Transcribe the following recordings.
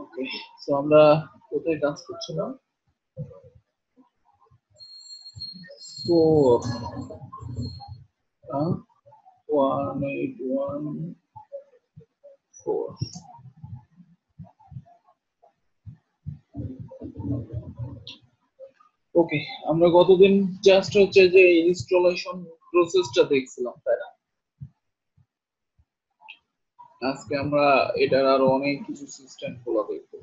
ওকে, so আমরা কোথায় কাজ করছিলাম? ফোর 1814। ওকে, আমরা গতদিন জাস্ট হচ্ছে যে ইনস্টলেশন প্রসেসটা দেখছিলাম, তাই না? আজকে আমরা এটার আরো অনেক কিছু সিস্টেম খোলা দেখবো।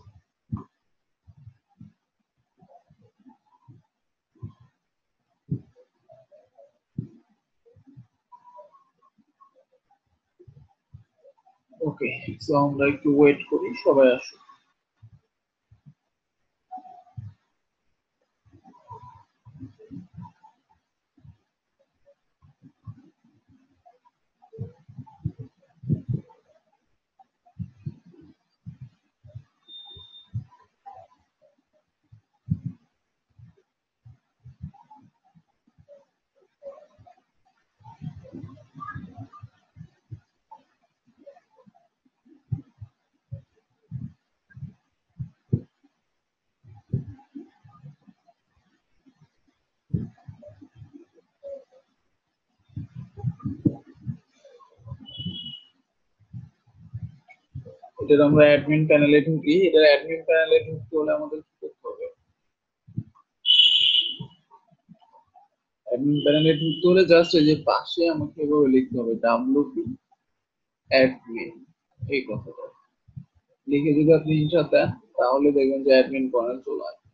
ওকে, সো আমরা একটু ওয়েট করি, সবাই আসুক। এটার আমরা অ্যাডমিন প্যানেলে ঢুকি। এটার অ্যাডমিন প্যানেলে ঢুকতে হলে আমাদের কি করতে হবে? অ্যাডমিন প্যানেলে ঢুকতে হলে জাস্ট এই যে পাশে আমাকে এভাবে লিখতে হবে ডাব্লিউপি অ্যাডমিন, এই কথাটা লিখে যদি আপনি ইন্টার দেন তাহলে দেখবেন যে অ্যাডমিন প্যানেল চলে আসবে।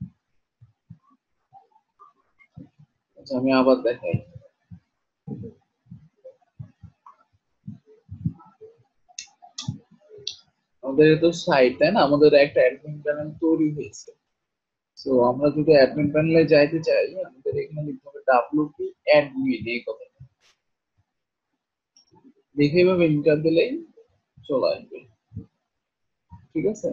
আচ্ছা, আমি আবার দেখাই। আমাদের তো সাইট, তাই না? আমাদের একটা অ্যাডমিন প্যানেল তৈরি হয়েছে। তো আমরা যদি অ্যাডমিন প্যানেলে যাইতে চাই, আমাদের এখানে লিখতে হবে ডাব্লিউপি অ্যাডমিন, এই কথা লিখে এভাবে ইন্টার দিলেই চলে আসবে। ঠিক আছে।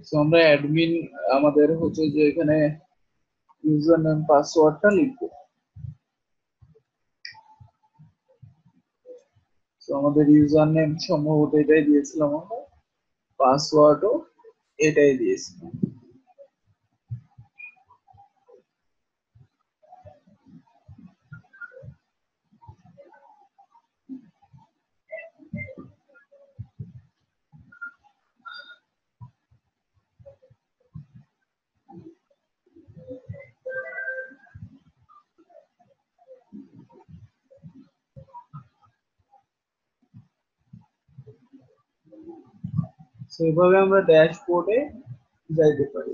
তো আমরা অ্যাডমিন, আমাদের হচ্ছে যে এখানে ইউজার নেম পাসওয়ার্ডটা লিখবো। তো আমাদের ইউজার নেম সম্ভবত এটাই দিয়েছিলাম আমরা, পাসওয়ার্ডও এটাই দিয়েছিলাম। সেভাবে আমরা ড্যাশবোর্ডে যাইতে পারি।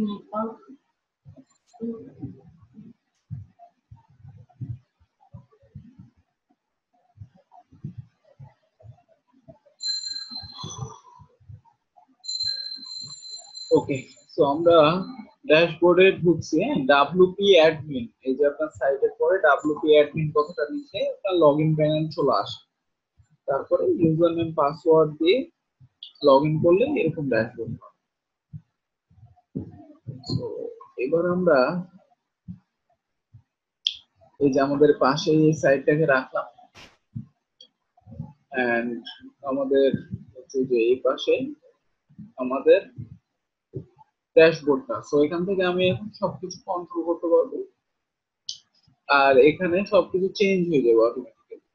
ওকে, সো আমরা ড্যাশবোর্ডে ঢুকছি। ডাব্লিউপি অ্যাডমিন, এই যে আপনার সাইটের পরে ডাব্লিউপি অ্যাডমিন কথাটা লিখে আপনার লগ ইন প্যানেল চলে আসে। তারপরে ইউজার নেম পাসওয়ার্ড দিয়ে লগ ইন করলে এরকম ড্যাশবোর্ড পাবেন। তো এবার আমরা এই যে আমাদের পাশে এই সাইটটাকে রাখলাম, এন্ড আমাদের হচ্ছে যে এই পাশে আমাদের ড্যাশবোর্ডটা। সো এখান থেকে আমি এখন সবকিছু কন্ট্রোল করতে পারবো, আর এখানে সবকিছু চেঞ্জ হয়ে যাবে অটোমেটিক্যালি।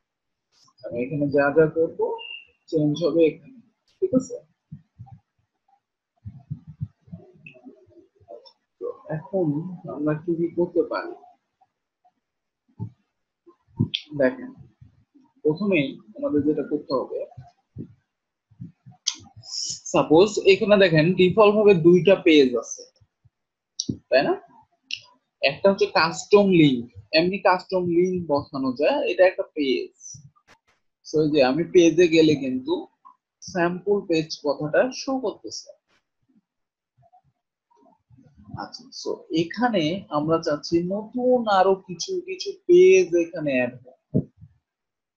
আমি এখানে যা যা করবো চেঞ্জ হবে এখানে, ঠিক আছে? তো এখন আমরা কি কি করতে পারি দেখেন। প্রথমেই আমাদের যেটা করতে হবে, সাপোজ এখানে দেখেন ডিফল্ট ভাবে দুইটা পেজ আছে, তাই না? একটা হচ্ছে কাস্টম লিংক, এমনি কাস্টম লিংক বসানো যায়, এটা একটা পেজ। সো যে আমি পেজে গেলে কিন্তু স্যাম্পল পেজ কথাটা শো করতেছে। আচ্ছা, সো এখানে আমরা চাচ্ছি নতুন আরো কিছু কিছু পেজ এখানে অ্যাড হোক,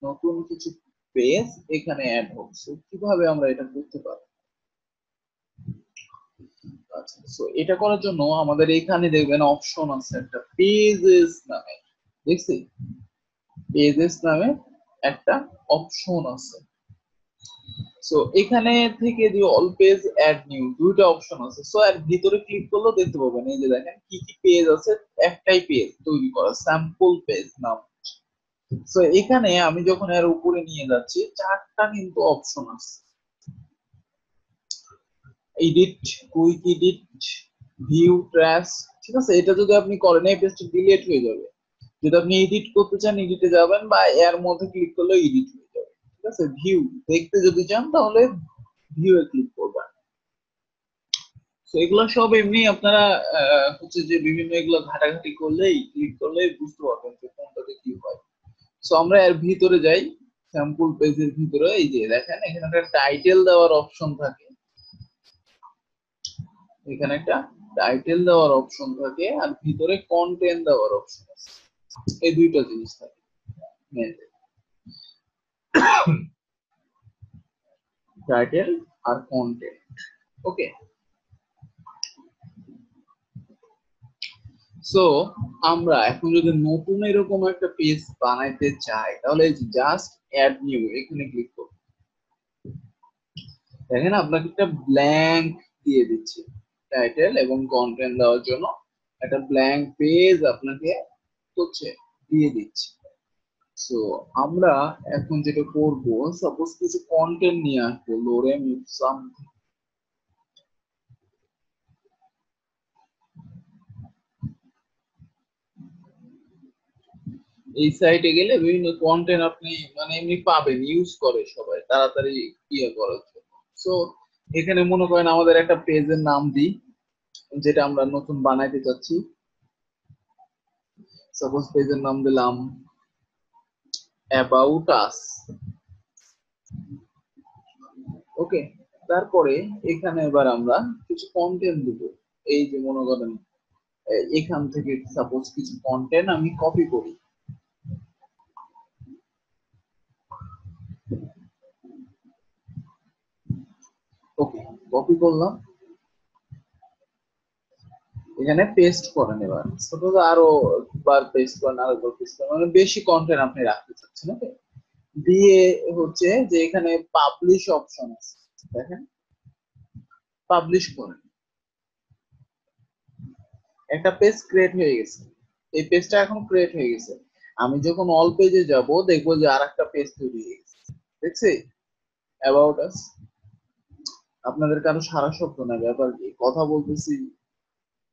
নতুন কিছু পেজ এখানে অ্যাড হোক। সো কিভাবে আমরা এটা করতে পারি? আচ্ছা, সো এটা করার জন্য আমাদের এখানে দেখবেন অপশন আছে একটা পেজেস নামে, দেখছি পেজেস নামে একটা অপশন আছে। সো এখানে থেকে যে অল পেজ অ্যাড নিউ দুইটা অপশন আছে। সো এর ভিতরে ক্লিক করলেও দেখতে পাবেন এই যে দেখেন কি কি পেজ আছে, একটাই পেজ তৈরি করা, স্যাম্পল পেজ নাম। সো এখানে আমি যখন এর উপরে নিয়ে যাচ্ছি চারটা কিন্তু অপশন আছে, edit, quick edit, view, trash, ঠিক আছে? এটা যদি আপনি করেন এই পেজটা ডিলিট হয়ে যাবে। যদি আপনি এডিট করতে চান এডিটে যাবেন, বা এর মধ্যে ক্লিক করলে এডিট হয়ে যাবে, ঠিক আছে? ভিউ দেখতে যদি চান তাহলে ভিউ এ ক্লিক করবেন। তো এগুলো সব এমনি আপনারা হচ্ছে যে বিভিন্ন এগুলো ঘাটাঘাটি করলেই ক্লিক করলেই বুঝতে পারবেন যে কোনটাতে কি হয়। সো আমরা এর ভিতরে যাই, স্যাম্পল পেজের ভিতরে এই যে দেখেন এখানে একটা টাইটেল দেওয়ার অপশন থাকে, এখানে একটা টাইটেল দেওয়ার অপশন থাকে, আর ভিতরে কন্টেন্ট দেওয়ার অপশন আছে। এই দুইটা জিনিস থাকে মেনলি, টাইটেল আর কন্টেন্ট। ওকে, সো আমরা এখন যদি নতুন এরকম একটা পেজ বানাইতে চাই তাহলে জাস্ট অ্যাড নিউ এখানে ক্লিক করব। দেখেন আপনাকে একটা ব্ল্যাঙ্ক দিয়ে দিচ্ছে টাইটেল এবং কন্টেন্ট দেওয়ার জন্য, একটা ব্ল্যাঙ্ক পেজ আপনাকে হচ্ছে দিয়ে দিচ্ছে। সো আমরা এখন যেটা করব, সাপোজ কিছু কন্টেন্ট নিয়ে আসবো, লোরেম সামথিং। এই সাইটে গেলে বিভিন্ন কন্টেন্ট আপনি মানে এমনি পাবেন, ইউজ করে সবাই তাড়াতাড়ি ইয়ে করার জন্য। সো এখানে মনে করেন আমাদের একটা পেজের নাম দিই যেটা আমরা নতুন বানাইতে চাচ্ছি। সাপোজ পেজের নাম দিলাম অ্যাবাউট আস। ওকে, তারপরে এখানে এবার আমরা কিছু কন্টেন্ট দিব। এই যে মনে করেন এখান থেকে সাপোজ কিছু কন্টেন্ট আমি কপি করি। ওকে, কপি করলাম, এখানে পেস্ট করেন। এবার সাপোজ আরো বার পেস্ট করেন, আরেকবার পেস্ট করেন, মানে বেশি কন্টেন্ট আপনি রাখতে চাচ্ছেন। ওকে, দিয়ে হচ্ছে যে এখানে পাবলিশ অপশন আছে, দেখেন পাবলিশ করেন, একটা পেজ ক্রিয়েট হয়ে গেছে। এই পেজটা এখন ক্রিয়েট হয়ে গেছে। আমি যখন অল পেজে যাব দেখবো যে আর একটা পেজ তৈরি হয়ে গেছে, দেখছি অ্যাবাউট আস। আপনাদের কারো সারা শব্দ না, ব্যাপার কি কথা বলতেছি,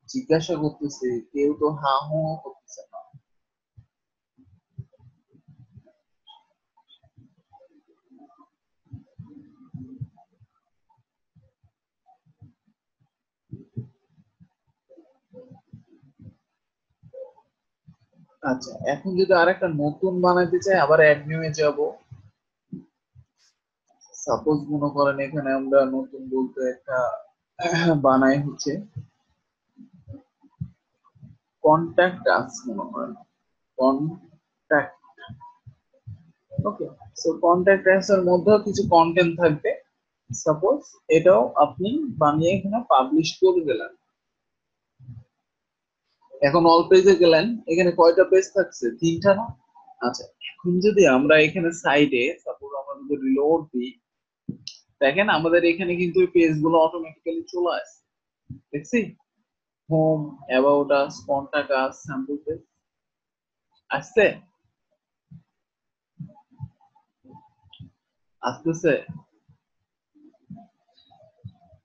জিজ্ঞাসা করতেছি, কেউ তো হা হু করতেছে না। আচ্ছা, এখন যদি আরেকটা নতুন বানাইতে চাই, আবার অ্যাড নিউয়ে যাব। সাপোজ মনে করেন এখানে আমরা নতুন বলতে একটা বানাই হচ্ছে কন্ট্যাক্ট আস, মনে করেন কন্ট্যাক্ট। ওকে, সো কন্ট্যাক্ট আস এর মধ্যেও কিছু কন্টেন্ট থাকবে। সাপোজ এটাও আপনি বানিয়ে এখানে পাবলিশ করে দিলেন। এখন অল পেজে গেলেন, এখানে কয়টা পেজ থাকছে? 3টা না? আচ্ছা, এখন যদি আমরা এখানে সাইডে সাপোজ আমরা যদি রিলোড দিই, দেখেন আমাদের এখানে কিন্তু এই পেজ গুলো অটোমেটিক্যালি চলে আসে। দেখছি home, about us, contact us, sample page আসছে, আসতেছে।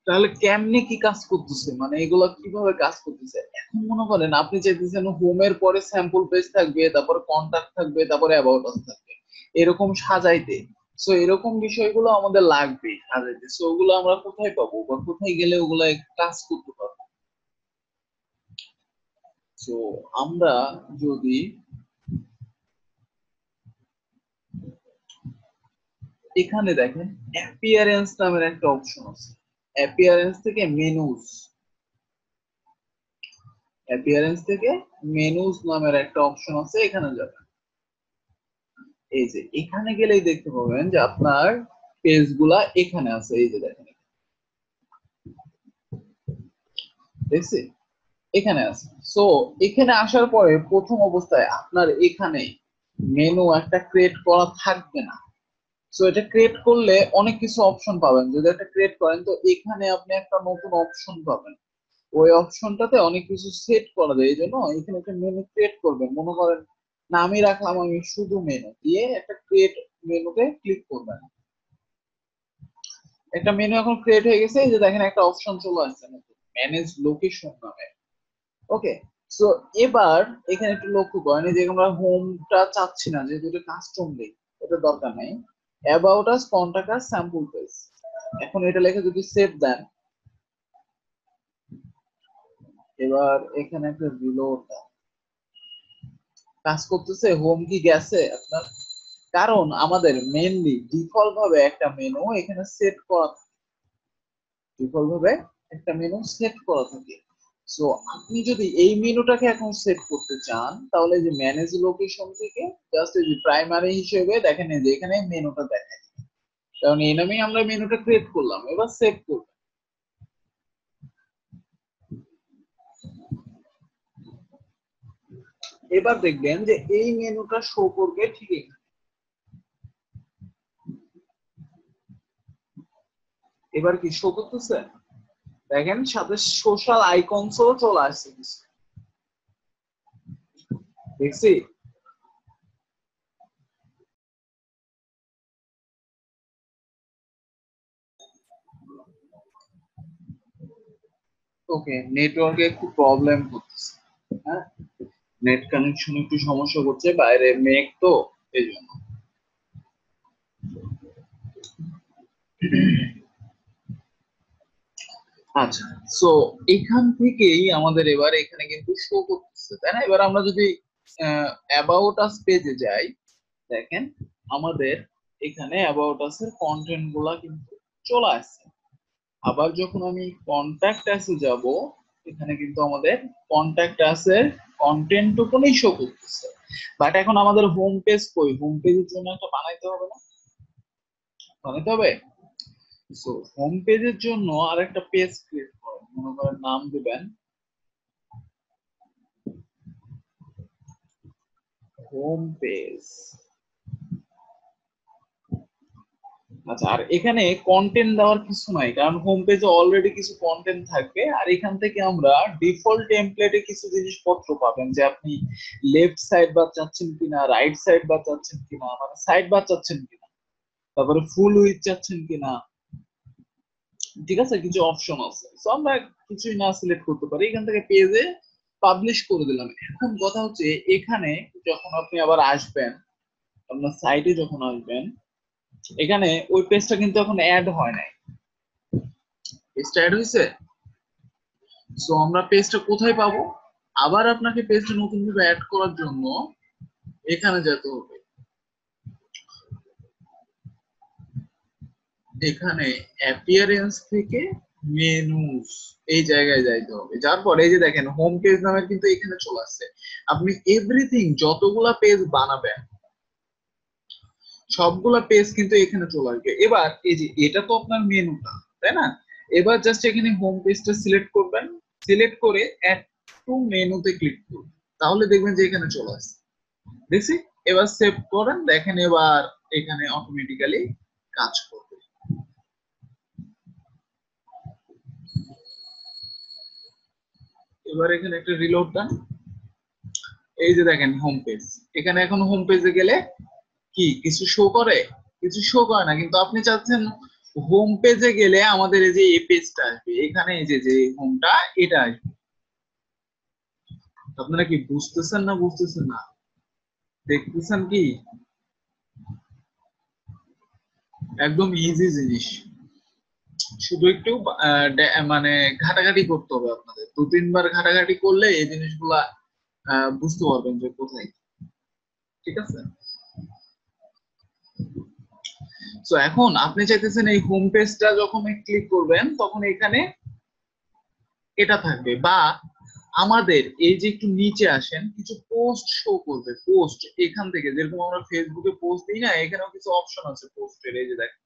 তাহলে কেমনে কি কাজ করতেছে, মানে এগুলো কিভাবে কাজ করতেছে? এখন মনে করেন আপনি চাইতেছেন হোমের পরে স্যাম্পল পেজ থাকবে, তারপরে কন্টাক্ট থাকবে, তারপরে অ্যাবাউট আস থাকবে, এরকম সাজাইতে। সো এরকম বিষয়গুলো আমাদের লাগবে সাজাইতে। সো ওগুলো আমরা কোথায় পাবো বা কোথায় গেলে ওগুলো কাজ করতে পারবো? সো আমরা যদি এখানে দেখেন অ্যাপিয়ারেন্স নামের একটা অপশন আছে, অ্যাপিয়ারেন্স থেকে মেনুস, অ্যাপিয়ারেন্স থেকে মেনুস নামের একটা অপশন আছে, এখানে যাবেন। এই যে এখানে গেলেই দেখতে পাবেন যে আপনার পেজ গুলা এখানে আছে। এই যে দেখেন, দেখছি এখানে আছে। সো এখানে আসার পরে প্রথম অবস্থায় আপনার এখানে মেনু একটা ক্রিয়েট করা থাকবে না। সো এটা ক্রিয়েট করলে অনেক কিছু অপশন পাবেন। যদি এটা ক্রিয়েট করেন তো এখানে আপনি একটা নতুন অপশন পাবেন। ওই অপশনটাতে অনেক কিছু সেট করা যায়। এই জন্য এখানে একটা মেনু ক্রিয়েট করবেন। মনে করেন নামই রাখলাম আমি শুধু মেনু, দিয়ে একটা ক্রিয়েট মেনুতে ক্লিক করবেন। একটা মেনু এখন ক্রিয়েট হয়ে গেছে। এই যে দেখেন একটা অপশন চলে আসছে ম্যানেজ লোকেশন নামে। ওকে, সো এবার এখানে একটু লক্ষ্য করেন যে আমরা হোমটা চাচ্ছি না, যেহেতু এটা কাস্টম দেই, এটা দরকার নাই। About us, contact us, sample page, এখন এটা লেখে যদি সেভ দেন, এবার এখানে একটা রিলোড কাজ করতেছে। হোম কি গেছে আপনার? কারণ আমাদের মেইনলি ডিফল্ট ভাবে একটা মেনু এখানে সেট করা থাকে, ডিফল্ট ভাবে একটা মেনু সেট করা থাকে। সো আপনি যদি এই মেনুটাকে এখন সেট করতে চান, তাহলে যে ম্যানেজ লোকেশন থেকে জাস্ট এই যে প্রাইমারি হিসেবে দেখেন এই যে এখানে মেনুটা দেখায়, কারণ এই নামেই আমরা মেনুটা ক্রিয়েট করলাম। এবার সেভ করব, এবার দেখবেন যে এই মেনুটা শো করবে ঠিক এখানে। এবার কি শো করতেছে? দেখেন সাথে সোশ্যাল আইকনসও চলে আসছে কিছু, দেখছি। ওকে, নেটওয়ার্কে একটু প্রবলেম করতেছে। হ্যাঁ, নেট কানেকশন একটু সমস্যা করছে, বাইরে মেঘ তো, এই জন্য। আচ্ছা, সো এখান থেকেই আমাদের এবার এখানে কিন্তু শো করতেছে, তাই না? এবার আমরা যদি অ্যাবাউট আস পেজে যাই, দেখেন আমাদের এখানে অ্যাবাউট আস এর কন্টেন্ট গুলা কিন্তু চলে আসছে। আবার যখন আমি কন্ট্যাক্ট আসে যাব, এখানে কিন্তু আমাদের কন্ট্যাক্ট আসের কন্টেন্ট টুকুনই শো করতেছে। বাট এখন আমাদের হোম পেজ কই? হোম পেজের জন্য একটা বানাইতে হবে না? বানাইতে হবে। সো হোম পেজের জন্য আরেকটা পেজ ক্রিয়েট করুন। মনে করেন নাম দিবেন হোম পেজ। আচ্ছা, আর এখানে কন্টেন্ট দেওয়ার কিছু নাই, কারণ হোম পেজে অলরেডি কিছু কন্টেন্ট থাকবে। আর এখান থেকে আমরা ডিফল্ট টেমপ্লেটে কিছু জিনিসপত্র পাবেন, যে আপনি লেফট সাইড বার চাচ্ছেন কিনা, রাইট সাইড বার চাচ্ছেন কিনা, মানে সাইড বার চাচ্ছেন কিনা, তারপরে ফুল উইথ চাচ্ছেন কিনা। ঠিক আছে, কিছু অপশন আছে। তো আমরা কিছুই না সিলেক্ট করতে পারি, এখান থেকে পেজে পাবলিশ করে দিলাম। এখন কথা হচ্ছে এখানে যখন আপনি আবার আসবেন, আপনার সাইটে যখন আসবেন, এখানে ওই পেজটা কিন্তু এখন অ্যাড হয় নাই। পেজটা অ্যাড হয়েছে। সো আমরা পেজটা কোথায় পাবো? আবার আপনাকে পেজটা নতুন ভাবে অ্যাড করার জন্য এখানে যেতে হবে, এখানে অ্যাপিয়ারেন্স থেকে মেনুস এই জায়গায় যাইতে হবে। যার পর এই যে দেখেন হোম পেজ নামের কিন্তু এখানে চলে আসছে। আপনি এভরিথিং যতগুলা পেজ বানাবেন সবগুলা পেজ কিন্তু এখানে চলে আসবে। এবার এই যে এটা তো আপনার মেনুটা, তাই না? এবার জাস্ট এখানে হোম পেজটা সিলেক্ট করবেন, সিলেক্ট করে অ্যাড টু মেনুতে ক্লিক করবেন, তাহলে দেখবেন যে এখানে চলে আসছে। দেখছি, এবার সেভ করেন, দেখেন এবার এখানে অটোমেটিক্যালি কাজ করবে। এবার এখানে একটা রিলোড দেন, এই যে দেখেন হোম পেজ। এখানে এখন হোম পেজে গেলে কি কিছু শো করে? কিছু শো করে না, কিন্তু আপনি চাচ্ছেন হোম পেজে গেলে আমাদের এই যে এই পেজটা আসবে, এখানে এই যে যে হোমটা এটা আসবে। আপনারা কি বুঝতেছেন না বুঝতেছেন না? দেখতেছেন কি? একদম ইজি জিনিস, শুধু একটু মানে ঘাটাঘাটি করতে হবে আপনাদের, 2-3 বার ঘাটাঘাটি করলে এই জিনিসগুলা বুঝতে পারবেন যে কোথায়। ঠিক আছে, তো এখন আপনি চাইতেছেন এই হোম পেজটা যখন ক্লিক করবেন তখন এখানে এটা থাকবে, বা আমাদের এই যে একটু নিচে আসেন কিছু পোস্ট শো করবে। পোস্ট এখান থেকে যেরকম আমরা ফেসবুকে পোস্ট দিই না, এখানেও কিছু অপশন আছে পোস্টের, এই যে দেখেন।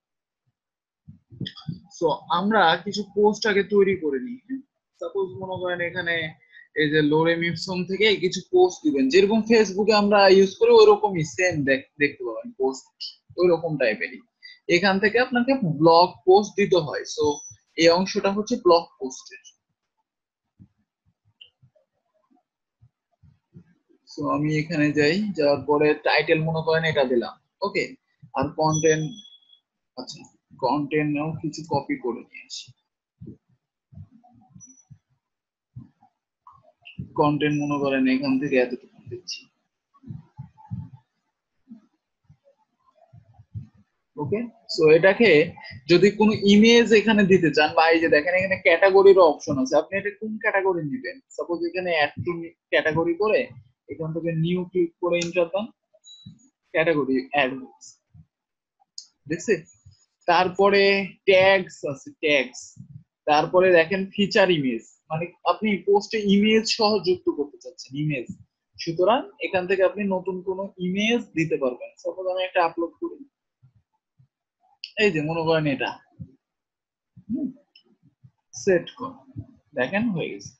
সো আমরা কিছু পোস্ট আগে তৈরি করে নিই। সাপোজ মনে করেন এখানে এই যে লোরেম ইপসন থেকে কিছু পোস্ট দিবেন, যেরকম ফেসবুকে আমরা ইউজ করি ওই রকমই সেম দেখতে পাবেন পোস্ট, ওই রকম টাইপেরই। এখান থেকে আপনাকে ব্লগ পোস্ট দিতে হয়। সো এই অংশটা হচ্ছে ব্লগ পোস্টের। সো আমি এখানে যাই, যাওয়ার পরে টাইটেল মনে করেন এটা দিলাম, ওকে। আর কন্টেন্ট, আচ্ছা কন্টেন্টও কিছু কপি করে নিয়ে আসি। কন্টেন্ট মনে করেন এখান থেকে এতটুকু দিচ্ছি, ওকে। সো এটাকে যদি কোনো ইমেজ এখানে দিতে চান, বা এই যে দেখেন এখানে ক্যাটাগরির অপশন আছে, আপনি এটা কোন ক্যাটাগরি নেবেন। সাপোজ এখানে অ্যাড টু ক্যাটাগরি করে এখান থেকে নিউ ক্লিক করে ইন্টার দেন, ক্যাটাগরি অ্যাড দেখছে। তারপরে ট্যাগস আছে, ট্যাগস। তারপরে দেখেন ফিচার ইমেজ, মানে আপনি পোস্টে ইমেজ সহ যুক্ত করতে চাচ্ছেন, ইমেজ। সুতরাং এখান থেকে আপনি নতুন কোনো ইমেজ দিতে পারবেন। সাপোজ আমি একটা আপলোড করি, এই যে মনে করেন এটা সেট কর, দেখেন হয়ে গেছে,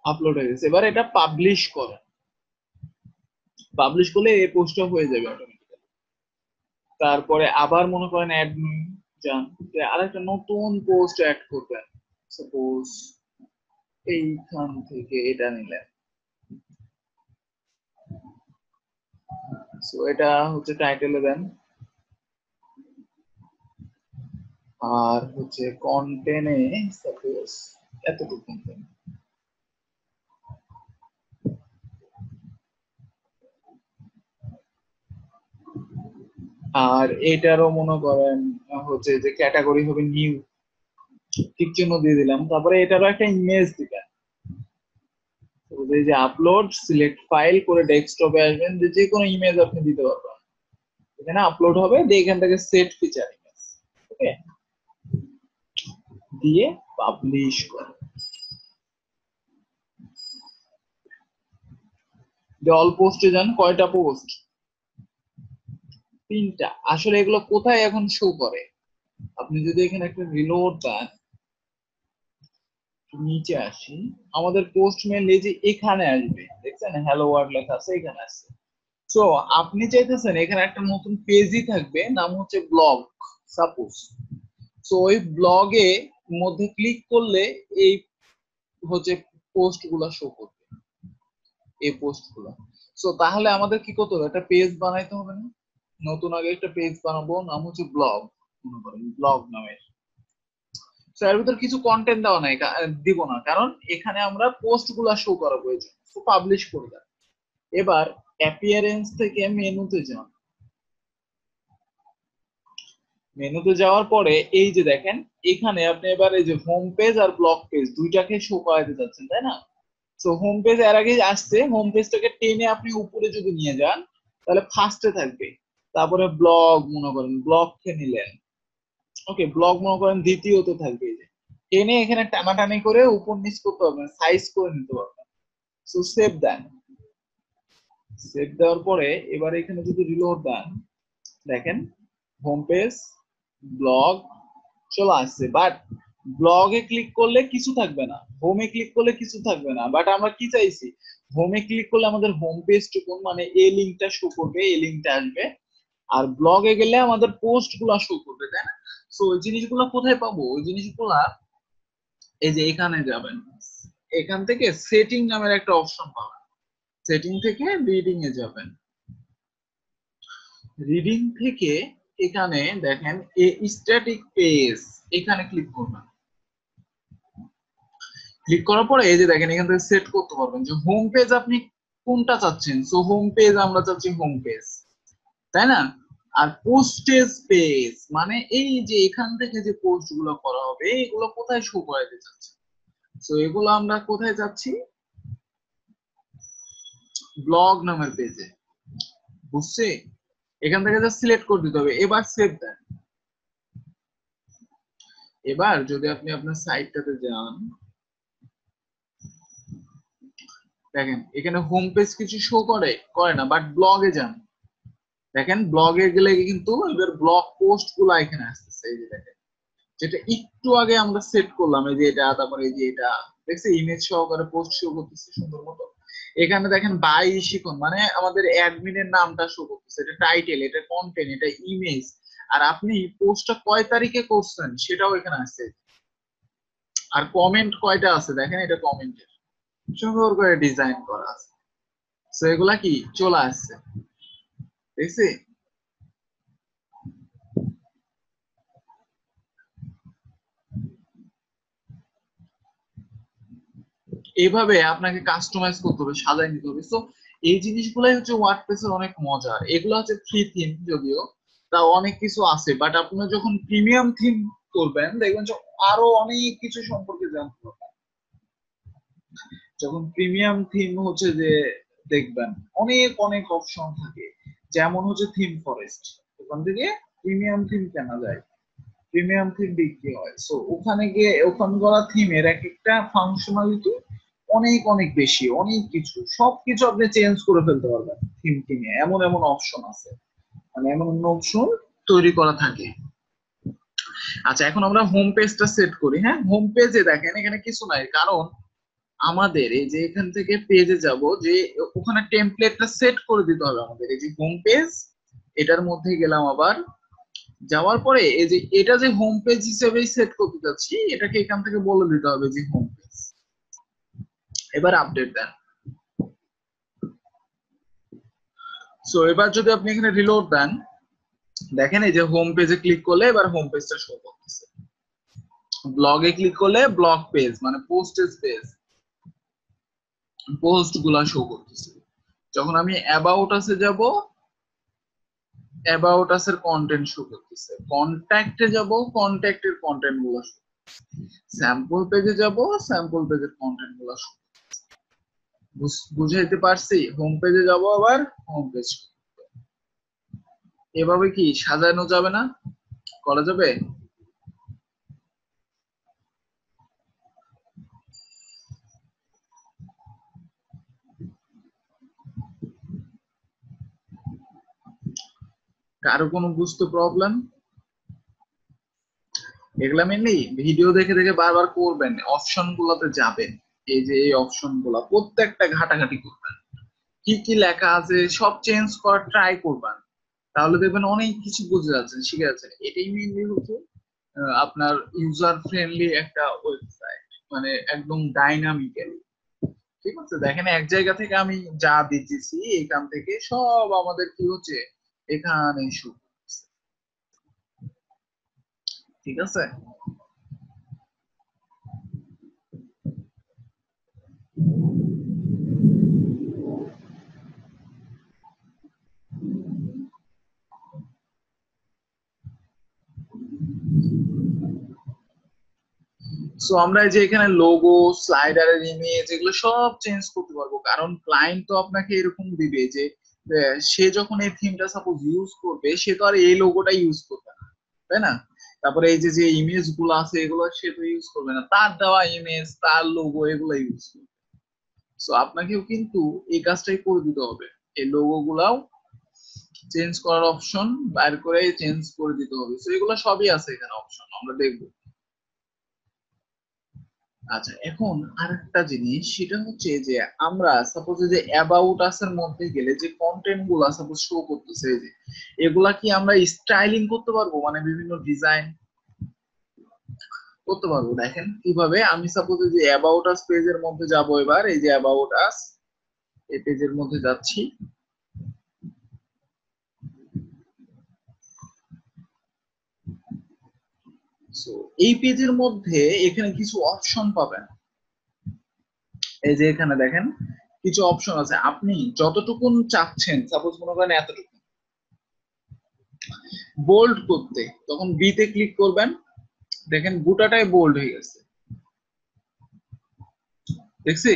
আপলোড হয়ে গেছে। এবার এটা পাবলিশ করেন, পাবলিশ করলে এই পোস্টটা হয়ে যাবে অটোমেটিক্যালি। তারপরে আবার মনে করেন অ্যাডমিন যান, আরেকটা নতুন পোস্ট অ্যাড করবেন। সাপোজ এইখান থেকে এটা নিলেন, সো এটা হচ্ছে টাইটেলে দেন, আর হচ্ছে কন্টেন্টে সাপোজ এতটুকু দেন। আর এটারও মনে করেন হচ্ছে যে ক্যাটাগরি হবে নিউ, ঠিক চিহ্ন দিয়ে দিলাম। তারপরে এটারও একটা ইমেজ দিবেন, এই যে আপলোড সিলেক্ট ফাইল করে ডেস্কটপে আসবেন, যে কোনো ইমেজ আপনি দিতে পারবেন, এখানে আপলোড হবে, দিয়ে এখান থেকে সেট ফিচার ইমেজ, ওকে, দিয়ে পাবলিশ করে। অল পোস্টে যান, কয়টা পোস্ট? 3টা। আসলে এগুলো কোথায় এখন শো করে? আপনি যদি এখানে একটা রিলোড দেন, নিচে আসি, আমাদের পোস্ট মেইনলি যে এখানে আসবে, দেখছেন হ্যালো ওয়ার্ল্ড লেখা আছে, এখানে আসছে। সো আপনি চাইতেছেন এখানে একটা নতুন পেজই থাকবে, নাম হচ্ছে ব্লগ সাপোজ। সো ওই ব্লগে মধ্যে ক্লিক করলে এই হচ্ছে পোস্ট গুলা শো করবে, এই পোস্ট গুলা। সো তাহলে আমাদের কি করতে হবে? একটা পেজ বানাইতে হবে না? নতুন আগে একটা পেজ বানাবো, নাম হচ্ছে ব্লগ, মনে করেন ব্লগ নামের। সো এর ভিতর কিছু কন্টেন্ট দেওয়া নাই, দিব না, কারণ এখানে আমরা পোস্ট গুলা শো করা প্রয়োজন। তো পাবলিশ করে দেন। এবার অ্যাপিয়ারেন্স থেকে মেনুতে যান, মেনুতে যাওয়ার পরে এই যে দেখেন এখানে আপনি এবার এই যে হোম পেজ আর ব্লগ পেজ দুইটাকে শো করাতে যাচ্ছেন, তাই না? তো হোম পেজ এর আগে আসছে, হোম পেজটাকে টেনে আপনি উপরে যদি নিয়ে যান তাহলে ফার্স্টে থাকবে। তারপরে ব্লগ মনে করেন ব্লগকে নিলেন, ওকে, ব্লগ মনে করেন দ্বিতীয়তে থাকবে। এই যে টেনে এখানে টানাটানি করে উপর নিচ করতে হবে, সাইজ করে নিতে পারবেন। সো সেভ দেন, সেভ দেওয়ার পরে এবার এখানে যদি রিলোড দেন, দেখেন হোম পেজ ব্লগ চলে আসছে, বাট ব্লগে ক্লিক করলে কিছু থাকবে না, হোমে ক্লিক করলে কিছু থাকবে না। বাট আমরা কি চাইছি, হোমে ক্লিক করলে আমাদের হোম পেজ টুকুন মানে এই লিঙ্কটা শো করবে, এই লিঙ্কটা আসবে, আর ব্লগে গেলে আমাদের পোস্ট গুলা শো করবে, তাই না? সো ওই জিনিসগুলো কোথায় পাবো? ওই জিনিসগুলা এই যে এখানে যাবেন, এখান থেকে সেটিং নামের একটা অপশন পাবেন, সেটিং থেকে রিডিং এ যাবেন, রিডিং থেকে এখানে দেখেন স্ট্যাটিক পেজ, এখানে ক্লিক করবেন। ক্লিক করার পরে এই যে দেখেন এখান থেকে সেট করতে পারবেন যে হোম পেজ আপনি কোনটা চাচ্ছেন। সো হোম পেজ আমরা চাচ্ছি হোম পেজ, তাই না? আর পোস্টেজ পেজ মানে এই যে এখান থেকে যে পোস্ট গুলো করা হবে এগুলো কোথায় শো করাতে চাচ্ছি। সো এগুলো আমরা কোথায় যাচ্ছি, ব্লগ নামের পেজে, বুঝছি? এখান থেকে জাস্ট সিলেক্ট করে দিতে হবে, এবার সেভ দেন। এবার যদি আপনি আপনার সাইটটাতে যান, দেখেন এখানে হোম পেজ কিছু শো করে করে না, বাট ব্লগে যান, দেখেন ব্লগে গেলে কিন্তু এবার ব্লগ পোস্ট গুলো এখানে আসতেছে। এই যে দেখেন যেটা একটু আগে আমরা সেট করলাম, এই যে এটা, তারপরে এই যে এটা দেখছি ইমেজ সহকারে পোস্ট শো করতেছে সুন্দর মতো। এখানে দেখেন বাই শিখন মানে আমাদের অ্যাডমিনের নামটা শো করতেছে, এটা টাইটেল, এটা কন্টেন্ট, এটা ইমেজ, আর আপনি পোস্টটা কয় তারিখে করছেন সেটাও এখানে আছে। আর কমেন্ট কয়টা আছে দেখেন, এটা কমেন্টের সুন্দর করে ডিজাইন করা আছে। তো এগুলা কি চলে আসছে, দেখছি? এইভাবে আপনাকে কাস্টমাইজ করতে হবে, সাজাই নিতে হবে। তো এই জিনিসগুলাই হচ্ছে ওয়ার্ডপ্রেসের অনেক মজার। এগুলো হচ্ছে ফ্রি থিম যদিও, তা অনেক কিছু আছে, বাট আপনারা যখন প্রিমিয়াম থিম করবেন দেখবেন যে আরো অনেক কিছু সম্পর্কে জানতে পারবেন। যখন প্রিমিয়াম থিম হচ্ছে যে দেখবেন অনেক অনেক অপশন থাকে, যেমন হচ্ছে থিম ফরেস্ট, ওখান থেকে প্রিমিয়াম থিম কেনা যায়, প্রিমিয়াম থিম বিক্রি হয়। সো ওখানে গিয়ে ওখানকার থিমের এক একটা ফাংশনালিটি অনেক অনেক বেশি, অনেক কিছু সবকিছু আপনি চেঞ্জ করে ফেলতে পারবেন থিম কিনে, এমন এমন অপশন আছে, মানে এমন এমন অপশন তৈরি করা থাকে। আচ্ছা এখন আমরা হোম পেজটা সেট করি। হ্যাঁ, হোম পেজে দেখেন এখানে কিছু নাই, কারণ আমাদের এই যে এখান থেকে পেজে যাব, যে ওখানে টেমপ্লেটটা সেট করে দিতে হবে আমাদের। এই যে হোম পেজ, এটার মধ্যে গেলাম আবার, যাওয়ার পরে এই যে এটা যে হোম পেজ হিসেবেই সেট করতে যাচ্ছি, এটাকে এখান থেকে বলে দিতে হবে যে হোম পেজ। এবার আপডেট দেন। সো এবার যদি আপনি এখানে রিলোড দেন, দেখেন এই যে হোম পেজে ক্লিক করলে এবার হোম পেজটা শো করতেছে, ব্লগে ক্লিক করলে ব্লগ পেজ মানে পোস্টেজ পেজ, পোস্ট গুলা শো করতেছে। যখন আমি অ্যাবাউট আসে যাব, অ্যাবাউট আস এর কন্টেন্ট শো করতেছে, কন্ট্যাক্টে যাব, কন্ট্যাক্টের কন্টেন্ট গুলো শো, স্যাম্পল পেজে যাব, স্যাম্পল পেজের কন্টেন্ট গুলো শো। বুঝাইতে পারছি? হোম পেজে যাব, আবার হোম পেজ। এভাবে কি সাজানো যাবে না? করা যাবে? কারো কোনো বুঝতে প্রবলেম? এগুলা মেনলি ভিডিও দেখে দেখে বারবার করবেন, অপশন গুলোতে যাবেন, এই যে এই অপশন গুলা প্রত্যেকটা ঘাটাঘাটি করবেন, কি কি লেখা আছে সব চেঞ্জ করার ট্রাই করবেন, তাহলে দেখবেন অনেক কিছু বুঝে যাচ্ছেন, শিখে যাচ্ছেন। এটাই মেনলি হচ্ছে আপনার ইউজার ফ্রেন্ডলি একটা ওয়েবসাইট, মানে একদম ডাইনামিক্যালি। ঠিক আছে, দেখেন এক জায়গা থেকে আমি যা দিতেছি এখান থেকে সব আমাদের কি হচ্ছে এখানে শুরু, ঠিক আছে? সো আমরা এই যে এখানে লোগো, স্লাইডারের ইমেজ এগুলো সব চেঞ্জ করতে পারবো, কারণ ক্লায়েন্ট তো আপনাকে এরকম দিবে যে সে যখন এই থিমটা সাপোজ ইউজ করবে, সে তো আর এই লোগোটা ইউজ করবে না, তাই না? তারপরে এই যে যে ইমেজ গুলো আছে এগুলো সে তো ইউজ করবে না, তার দেওয়া ইমেজ, তার লোগো এগুলো ইউজ করবে। সো আপনাকেও কিন্তু এই কাজটাই করে দিতে হবে, এই লোগো গুলাও চেঞ্জ করার অপশন বাইর করে চেঞ্জ করে দিতে হবে। সো এগুলো সবই আছে এখানে অপশন, আমরা দেখবো। আচ্ছা, এখন আরেকটা জিনিস সেটা হচ্ছে যে আমরা সাপোজ যে অ্যাবাউট আস এর মধ্যে গেলে যে কন্টেন্ট গুলা সাপোজ শো করতেছে, এই যে এগুলা কি আমরা স্টাইলিং করতে পারবো, মানে বিভিন্ন ডিজাইন করতে পারবো। দেখেন কিভাবে, আমি সাপোজ যে অ্যাবাউট আস পেজের মধ্যে যাব, এবার এই যে অ্যাবাউট আস এই পেজের মধ্যে যাচ্ছি। সো এই পেজের মধ্যে এখানে কিছু অপশন পাবেন, এই যে এখানে দেখেন কিছু অপশন আছে, আপনি যতটুকুন চাচ্ছেন, সাপোজ মনে করেন এতটুকু বোল্ড করতে, তখন বি তে ক্লিক করবেন, দেখেন গোটাটাই বোল্ড হয়ে গেছে, দেখছি?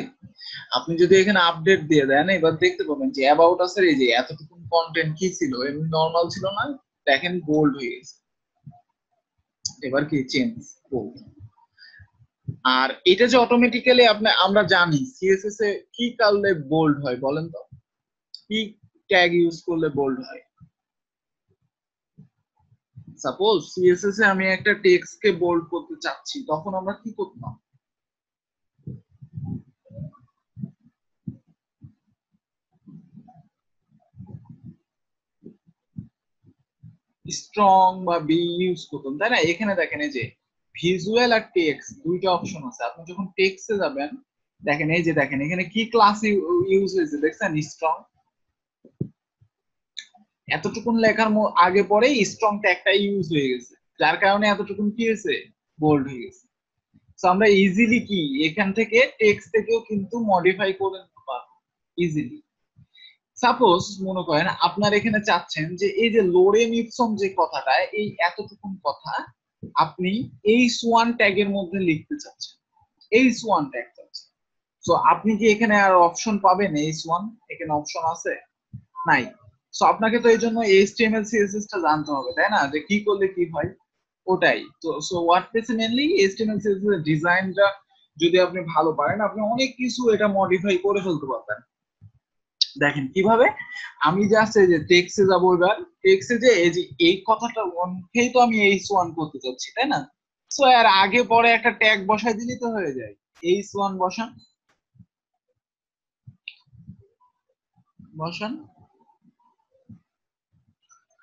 আপনি যদি এখানে আপডেট দিয়ে দেন, এবার দেখতে পাবেন যে অ্যাবাউট আস এর এই যে এতটুকু কন্টেন্ট কি ছিল, এমনি নরমাল ছিল না, দেখেন বোল্ড হয়ে গেছে, এবার কি চেঞ্জ বোল্ড। আর এটা যে অটোমেটিক্যালি আমরা জানি সিএসএস এ কি করলে বোল্ড হয় বলেন তো, কি ট্যাগ ইউজ করলে বোল্ড হয়? সাপোজ সিএসএস এ আমি একটা টেক্সট কে বোল্ড করতে চাচ্ছি, তখন আমরা কি করতাম? স্ট্রং বা বি ইউজ করতাম, তাই না? এখানে দেখেন এই যে ভিজুয়াল আর টেক্সট দুইটা অপশন আছে, আপনি যখন টেক্সটে যাবেন, দেখেন এই যে দেখেন এখানে কি ক্লাস ইউজ হয়েছে, দেখছেন? স্ট্রং। এতটুকুন লেখার আগে পরে স্ট্রং ট্যাগটা ইউজ হয়ে গেছে, যার কারণে এতটুকুন কি হয়েছে, বোল্ড হয়ে গেছে। তো আমরা ইজিলি কি এখান থেকে টেক্সট থেকেও কিন্তু মডিফাই করে নিতে পারবো ইজিলি। সাপোজ মনে করেন আপনার এখানে চাচ্ছেন যে এই যে লোরেম ইপসম যে কথাটা, এই এতটুকুন কথা আপনি এইচ ওয়ান ট্যাগের মধ্যে লিখতে চাচ্ছেন, এইচ ওয়ান ট্যাগ চাচ্ছেন। তো আপনি কি এখানে আর অপশন পাবেন এইচ ওয়ান? এখানে অপশন আছে? নাই। সো আপনাকে তো এই জন্য এইচটিএমএল সিএসএস টা জানতে হবে, তাই না, যে কি করলে কি হয়। ওটাই তো। সো ওয়ার্ডপ্রেসে মেইনলি এইচটিএমএল সিএসএস এর ডিজাইনটা যদি আপনি ভালো পারেন, আপনি অনেক কিছু এটা মডিফাই করে ফেলতে পারবেন। দেখেন কিভাবে, আমি জাস্ট এই যে টেক্সটে যাবো, এবার টেক্সটে যে এই যে এই কথাটা অনেকেই তো আমি এইচ ওয়ান করতে চাচ্ছি, তাই না? সো এর আগে পরে একটা ট্যাগ বসাই দিলেই তো হয়ে যায়, এইচ ওয়ান বসান, বসান,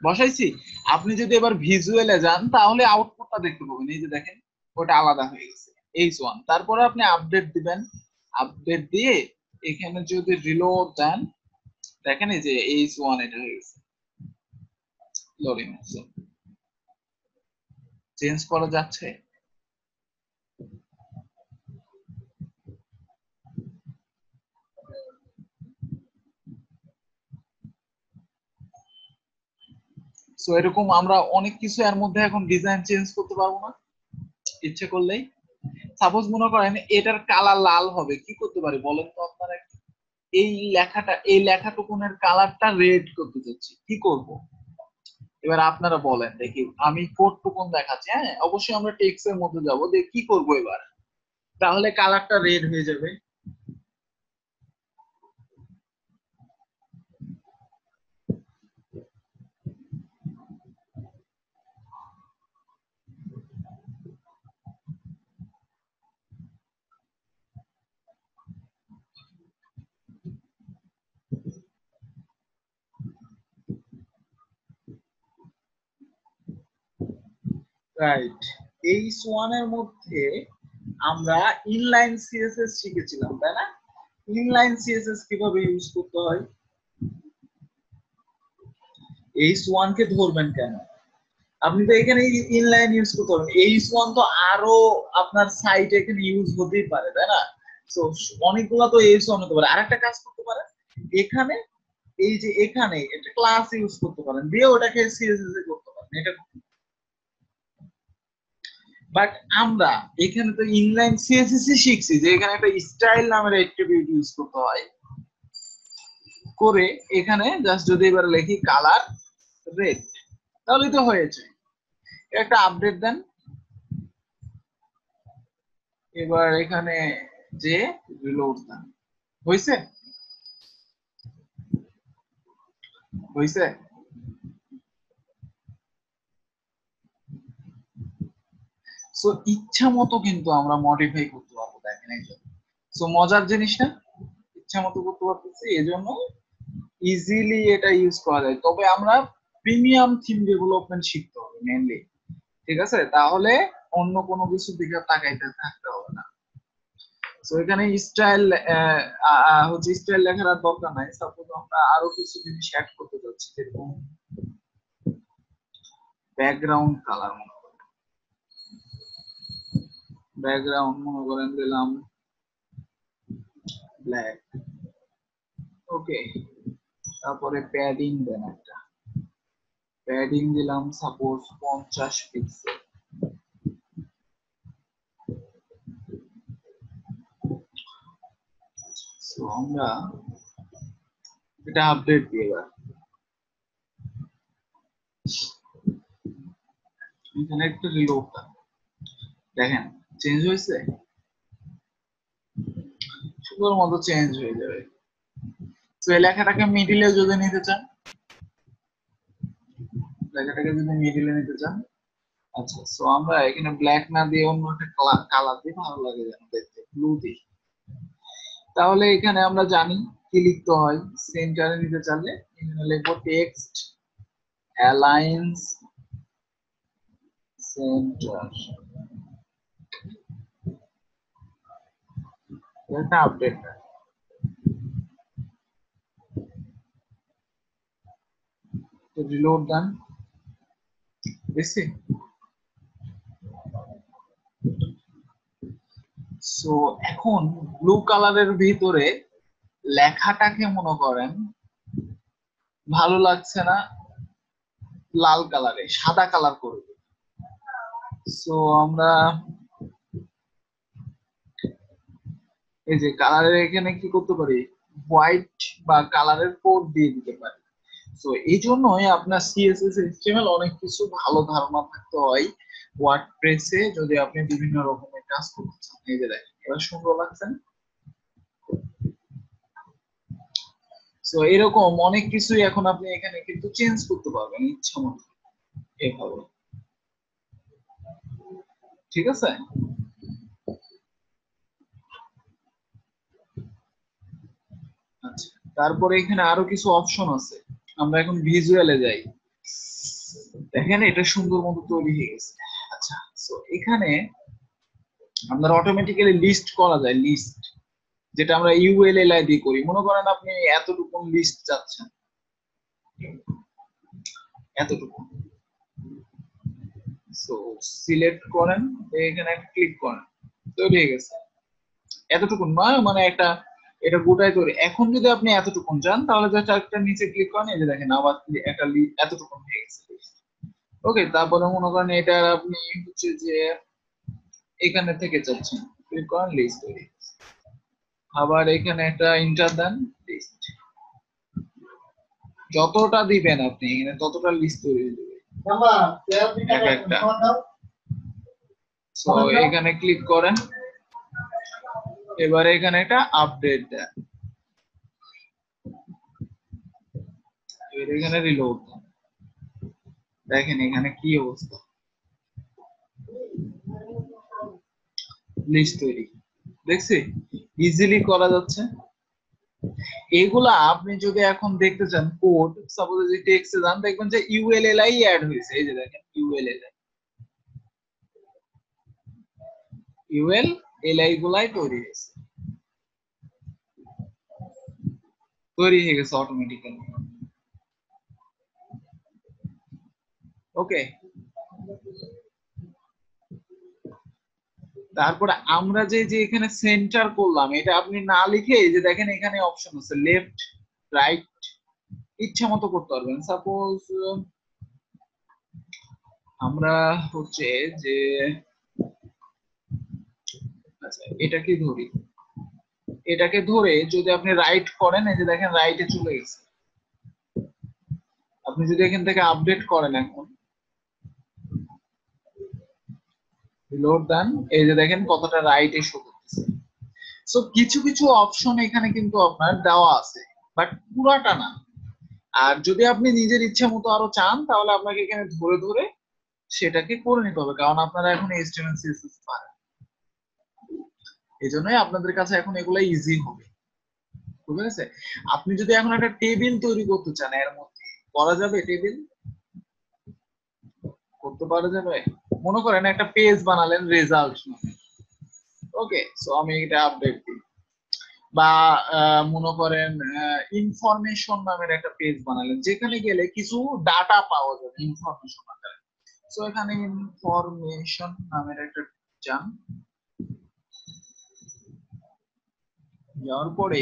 বসাইছি। আপনি যদি এবার ভিজুয়ালে যান তাহলে আউটপুটটা দেখতে পাবেন, এই যে দেখেন ওটা আলাদা হয়ে গেছে, এইচ ওয়ান। তারপরে আপনি আপডেট দিবেন, আপডেট দিয়ে এখানে যদি রিলোড দেন, দেখেন এই যে এইচ ওয়ান এটা হয়ে গেছে, লোডিং চেঞ্জ করা যাচ্ছে। সো এরকম আমরা অনেক কিছু এর মধ্যে এখন ডিজাইন চেঞ্জ করতে পারবো না ইচ্ছে করলেই। সাপোজ মনে করেন এটার কালার লাল হবে, কি করতে পারি বলেন তো আপনারা? এই লেখাটা, এই লেখাটুকুনের কালারটা রেড করতে চাচ্ছি, কি করব? এবার আপনারা বলেন দেখি, আমি কোড টুকুন দেখাচ্ছি, হ্যাঁ অবশ্যই আমরা টেক্সট এর মধ্যে যাবো, দেখি কি করব এবার, তাহলে কালারটা রেড হয়ে যাবে। রাইট, এইচ ওয়ান এর মধ্যে আমরা ইনলাইন সিএসএস শিখেছিলাম, তাই না? ইনলাইন সিএসএস কিভাবে ইউজ করতে হয়? এইচ ওয়ান কে ধরবেন কেন? আপনি তো এখানে ইনলাইন ইউজ করতে পারবেন, এইচ ওয়ান তো আরো আপনার সাইটে এখানে ইউজ হতেই পারে, তাই না? তো অনেকগুলো তো এইচ ওয়ান হতে পারে। আরেকটা কাজ করতে পারেন, এখানে এই যে এখানে একটা ক্লাস ইউজ করতে পারেন, দিয়ে ওটাকে সিএসএস এ করতে পারেন। এটা বাট আমরা এখানে তো ইনলাইন সিএসএস শিখছি যে এখানে একটা স্টাইল নামের অ্যাট্রিবিউট ইউজ করতে হয়, করে এখানে জাস্ট যদি এবার লিখি কালার রেড, তাহলেই তো হয়েছে। একটা আপডেট দেন, এবার এখানে যে রিলোড দেন, হয়েছে হয়েছে। সো ইচ্ছা মতো কিন্তু আমরা মডিফাই করতে পারবো, দেখেন এই জন্য। সো মজার জিনিসটা ইচ্ছা মতো করতে পারতেছি, এই জন্য ইজিলি এটা ইউজ করা যায়। তবে আমরা প্রিমিয়াম থিম ডেভেলপমেন্ট শিখতে হবে মেনলি, ঠিক আছে? তাহলে অন্য কোনো কিছুর দিকে তাকাইতে থাকতে হবে না। তো এখানে স্টাইল হচ্ছে, স্টাইল লেখার আর দরকার নাই। সাপোজ আমরা আরো কিছু জিনিস অ্যাড করতে যাচ্ছি, যেরকম ব্যাকগ্রাউন্ড কালার, ব্যাকগ্রাউন্ড মনে করেন দিলাম ব্ল্যাক, ওকে। তারপরে প্যাডিং দেন, একটা প্যাডিং দিলাম সাপোজ 50 পিক্সেল। সো আমরা এটা আপডেট দিয়ে এখানে একটু রিলোড দেখেন, চেঞ্জ হয়েছে, সুন্দর মতো চেঞ্জ হয়ে যাবে। তো এই লেখাটাকে মিডিলে যদি নিতে চান, লেখাটাকে যদি মিডিলে নিতে চান, আচ্ছা। সো আমরা এখানে ব্ল্যাক না দিয়ে অন্য একটা কালার দিয়ে, ভালো লাগে যেন দেখতে, ব্লু দিই। তাহলে এখানে আমরা জানি কি লিখতে হয়। সেন্টারে নিতে চাইলে এখানে লিখবো টেক্সট অ্যালাইন্স সেন্টার, এটা আপডেট রিলোড দেন, দেখছি। সো এখন ব্লু কালারের ভিতরে লেখাটাকে মনে করেন ভালো লাগছে না, লাল কালারে সাদা কালার করবে। সো আমরা এই যে কালারের এখানে কি করতে পারি, হোয়াইট বা কালারের কোড দিয়ে দিতে পারি। তো এই জন্যই আপনার সিএসএস এইচটিএমএল অনেক কিছু ভালো ধারণা থাকতে হয় ওয়ার্ডপ্রেসে, যদি আপনি বিভিন্ন রকমের কাজ করতে চান। এই যে দেখেন এবার সুন্দর লাগছে। তো এরকম অনেক কিছুই এখন আপনি এখানে কিন্তু চেঞ্জ করতে পারবেন ইচ্ছা মতো এভাবে, ঠিক আছে? আচ্ছা, তারপরে এখানে আরো কিছু অপশন আছে। আমরা এখন ভিজুয়ালে যাই, দেখেন এটা সুন্দর মতো তৈরি হয়ে গেছে। আচ্ছা, তো এখানে আপনার অটোমেটিক্যালি লিস্ট করা যায়, লিস্ট, যেটা আমরা ইউএলএলআই দিয়ে করি। মনে করেন আপনি এতটুকু লিস্ট চাচ্ছেন, এতটুকু। সো সিলেক্ট করেন, এখানে ক্লিক করেন, তৈরি হয়ে গেছে। এতটুকু নয় মানে একটা, এটা গোটাই তৈরি। এখন যদি আপনি এতটুকু চান তাহলে জাস্ট একটা নিচে ক্লিক করেন, এই যে দেখেন আবার একটা এতটুকু হয়ে গেছে। ওকে, তারপরে মনে করেন এটা আপনি হচ্ছে যে এখানে থেকে চাচ্ছেন, ক্লিক করেন, লিস্ট তৈরি। আবার এখানে একটা ইন্টার দেন, লিস্ট। যতটা দিবেন আপনি এখানে ততটা লিস্ট তৈরি হয়ে যাবে এক একটা। সো এখানে ক্লিক করেন, এবারে এখানে একটা আপডেট দেন, এখানে রিলোড দেন, দেখেন এখানে কি অবস্থা, লিস্ট তৈরি। দেখছি ইজিলি করা যাচ্ছে। এগুলা আপনি যদি এখন দেখতে চান কোড, সাপোজ যদি টেক্সটে যান দেখবেন যে ইউএলএলআই অ্যাড হয়েছে। এই যে দেখেন ইউএলএলআই, ইউএলএলআই গুলাই তৈরি হয়েছে, তৈরি হয়ে গেছে অটোমেটিক্যালি। ওকে, তারপরে আমরা যে যে এখানে সেন্টার করলাম, এটা আপনি না লিখে এই যে দেখেন এখানে অপশন আছে লেফট রাইট, ইচ্ছা মতো করতে পারবেন। সাপোজ আমরা হচ্ছে যে আচ্ছা, এটাকে ধরি, এটাকে ধরে যদি আপনি রাইট করেন, এই যে দেখেন রাইটে চলে গেছে। আপনি যদি এখান থেকে আপডেট করেন, এখন রিলোড দেন, এই যে দেখেন কতটা রাইটে শো করতেছে। সো কিছু কিছু অপশন এখানে কিন্তু আপনার দেওয়া আছে, বাট পুরাটা না। আর যদি আপনি নিজের ইচ্ছা মতো আরো চান, তাহলে আপনাকে এখানে ধরে ধরে সেটাকে করে নিতে হবে, কারণ আপনারা এখন এইচটিএমএল সিএসএস পারেন। এই জন্যই আপনাদের কাছে এখন এগুলো ইজি হবে। বুঝতে পেরেছে? আপনি যদি এখন একটা টেবিল তৈরি করতে চান, এর মধ্যে করা যাবে, টেবিল করতে পারা যাবে। মনে করেন একটা পেজ বানালেন রেজাল্ট, ওকে, সো আমি এটা আপডেট দিই। বা মনে করেন ইনফরমেশন নামের একটা পেজ বানালেন, যেখানে গেলে কিছু ডাটা পাওয়া যাবে ইনফরমেশন আকারে। সো এখানে ইনফরমেশন নামের একটা যান, যাওয়ার পরে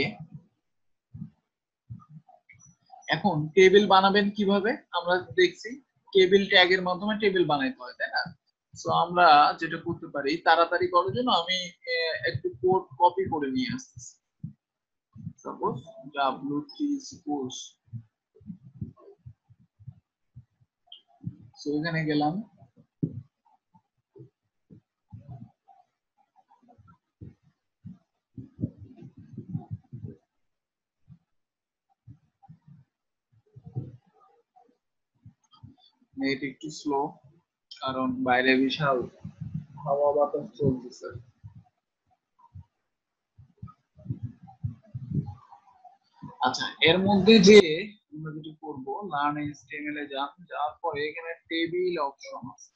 এখন টেবিল বানাবেন কিভাবে আমরা দেখছি, টেবিল ট্যাগের মাধ্যমে টেবিল বানাইতে হয়, তাই না? সো আমরা যেটা করতে পারি তাড়াতাড়ি করার জন্য, আমি একটু কোড কপি করে নিয়ে আসতেছি। সাপোজ w3 suppose, সো এখানে গেলাম, নেট একটু স্লো, কারণ বাইরে বিশাল হাওয়া বাতাস চলতেছে। আচ্ছা, এর মধ্যে যে আমরা যেটা করবো, লার্ন এইচটিএমএল এ যান, যাওয়ার পরে এখানে টেবিল অপশন আছে,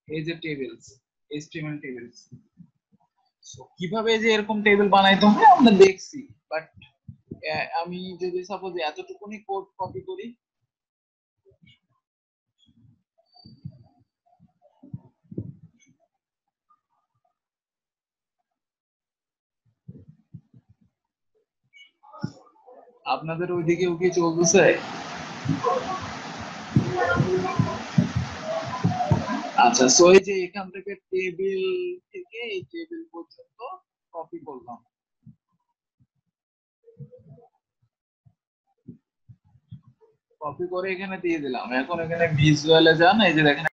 এই যে টেবিলস, এইচটিএমএল টেবিলস। সো কিভাবে যে এরকম টেবিল বানাইতে হয় আমরা দেখছি, বাট আমি যদি সাপোজ এতটুকুনি কোড কপি করি, আপনাদের ওইদিকেও কি চলতেছে? আচ্ছা, সো এই যে এখান থেকে টেবিল থেকে এই টেবিল পর্যন্ত কপি করলাম, কপি করে এখানে দিয়ে দিলাম। এখন এখানে ভিজুয়ালে যান, এই যে দেখেন